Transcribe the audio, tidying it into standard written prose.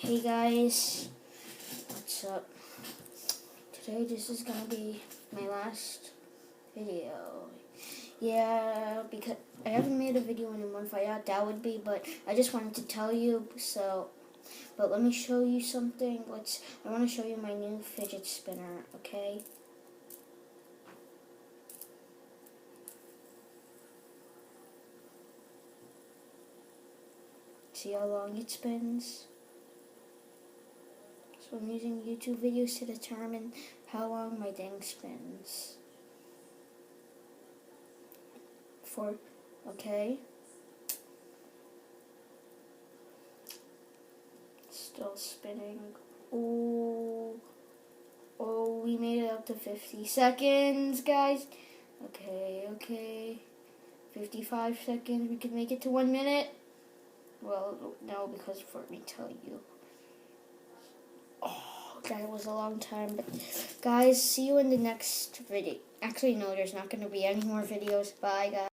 Hey guys, what's up? Today this is gonna be my last video. Yeah, because I haven't made a video in a month. I thought that would be, but I just wanted to tell you. But let me show you something. I want to show you my new fidget spinner. Okay. See how long it spins? So I'm using YouTube videos to determine how long my thing spins. Okay. Still spinning. Oh, we made it up to 50 seconds, guys. Okay. 55 seconds. We can make it to 1 minute. Well, no, because let me tell you. Oh, that was a long time. But guys, see you in the next video. Actually, no, there's not going to be any more videos. Bye, guys.